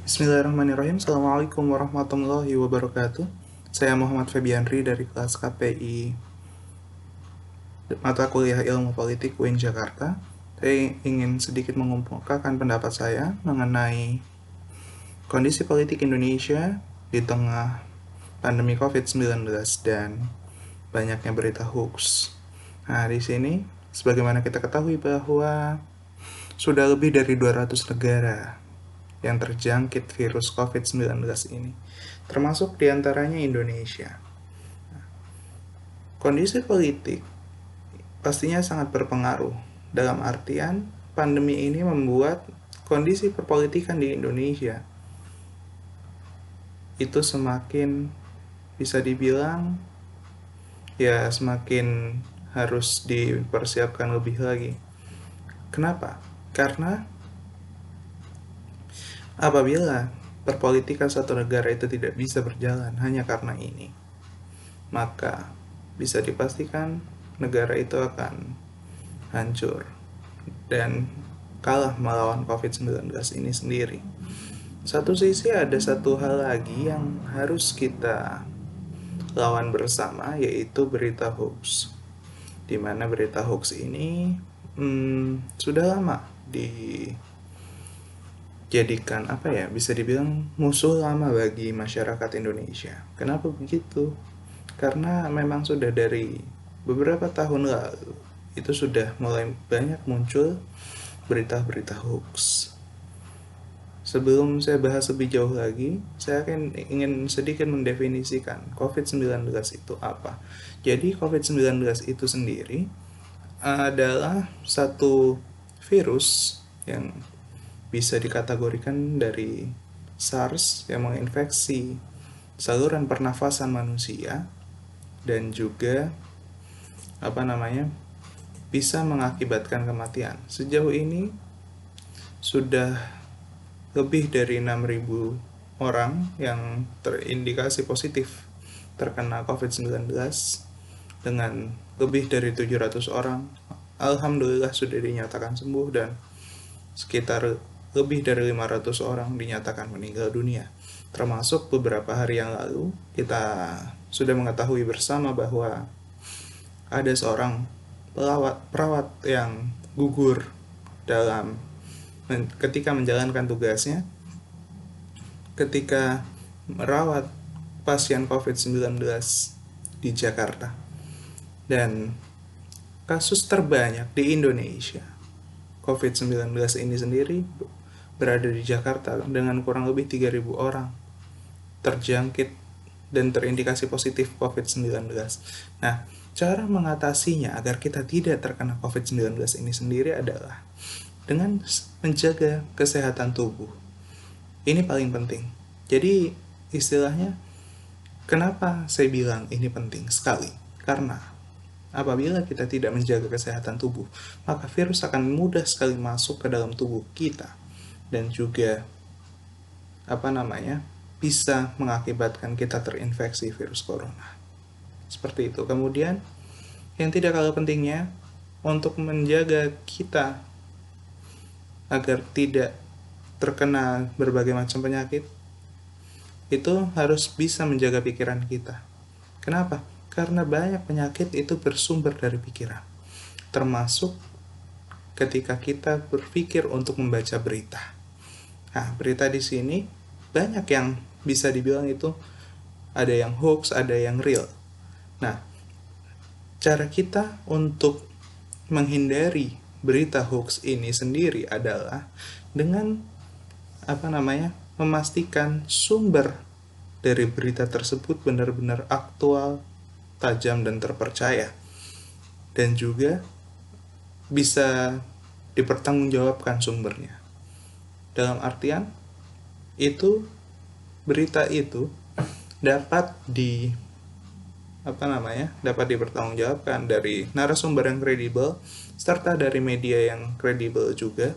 Bismillahirrahmanirrahim. Assalamualaikum warahmatullahi wabarakatuh. Saya Muhammad Febianri dari kelas KPI mata kuliah Ilmu Politik UIN Jakarta. Saya ingin sedikit mengemukakan pendapat saya mengenai kondisi politik Indonesia di tengah pandemi COVID-19 dan banyaknya berita hoax. Nah, di sini sebagaimana kita ketahui bahwa sudah lebih dari 200 negara yang terjangkit virus COVID-19 ini, termasuk diantaranya Indonesia. Kondisi politik pastinya sangat berpengaruh, dalam artian pandemi ini membuat kondisi perpolitikan di Indonesia itu semakin bisa dibilang ya semakin harus dipersiapkan lebih lagi. Kenapa? Karena apabila perpolitikan satu negara itu tidak bisa berjalan hanya karena ini, maka bisa dipastikan negara itu akan hancur dan kalah melawan COVID-19 ini sendiri. Satu sisi ada satu hal lagi yang harus kita lawan bersama, yaitu berita hoax. Di mana berita hoax ini sudah lama dijadikan bisa dibilang musuh lama bagi masyarakat Indonesia. Kenapa begitu? Karena memang sudah dari beberapa tahun lalu itu sudah mulai banyak muncul berita-berita hoax. Sebelum saya bahas lebih jauh lagi, saya ingin sedikit mendefinisikan COVID-19 itu apa. Jadi COVID-19 itu sendiri adalah satu virus yang bisa dikategorikan dari SARS yang menginfeksi saluran pernafasan manusia dan juga bisa mengakibatkan kematian. Sejauh ini sudah lebih dari 6.000 orang yang terindikasi positif terkena COVID-19 dengan lebih dari 700 orang alhamdulillah sudah dinyatakan sembuh dan sekitar lebih dari 500 orang dinyatakan meninggal dunia. Termasuk beberapa hari yang lalu kita sudah mengetahui bersama bahwa ada seorang perawat yang gugur ketika menjalankan tugasnya ketika merawat pasien COVID-19 di Jakarta. Dan kasus terbanyak di Indonesia COVID-19 ini sendiri berada di Jakarta dengan kurang lebih 3.000 orang terjangkit dan terindikasi positif COVID-19. Nah, cara mengatasinya agar kita tidak terkena COVID-19 ini sendiri adalah dengan menjaga kesehatan tubuh. Ini paling penting. Jadi, istilahnya, kenapa saya bilang ini penting sekali? Karena apabila kita tidak menjaga kesehatan tubuh, maka virus akan mudah sekali masuk ke dalam tubuh kita dan juga bisa mengakibatkan kita terinfeksi virus corona. Seperti itu. Kemudian yang tidak kalah pentingnya untuk menjaga kita agar tidak terkena berbagai macam penyakit, itu harus bisa menjaga pikiran kita. Kenapa? Karena banyak penyakit itu bersumber dari pikiran. Termasuk ketika kita berpikir untuk membaca berita. Nah, berita di sini banyak yang bisa dibilang itu ada yang hoax, ada yang real. Nah, cara kita untuk menghindari berita hoax ini sendiri adalah dengan memastikan sumber dari berita tersebut benar-benar aktual, tajam, dan terpercaya. Dan juga bisa dipertanggungjawabkan sumbernya. Dalam artian berita itu dapat dipertanggungjawabkan dari narasumber yang kredibel serta dari media yang kredibel juga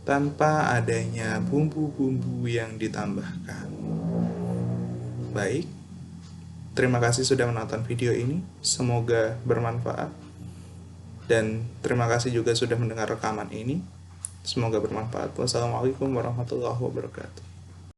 tanpa adanya bumbu-bumbu yang ditambahkan. Baik, terima kasih sudah menonton video ini, semoga bermanfaat dan terima kasih juga sudah mendengar rekaman ini. Semoga bermanfaat. Wassalamualaikum warahmatullahi wabarakatuh.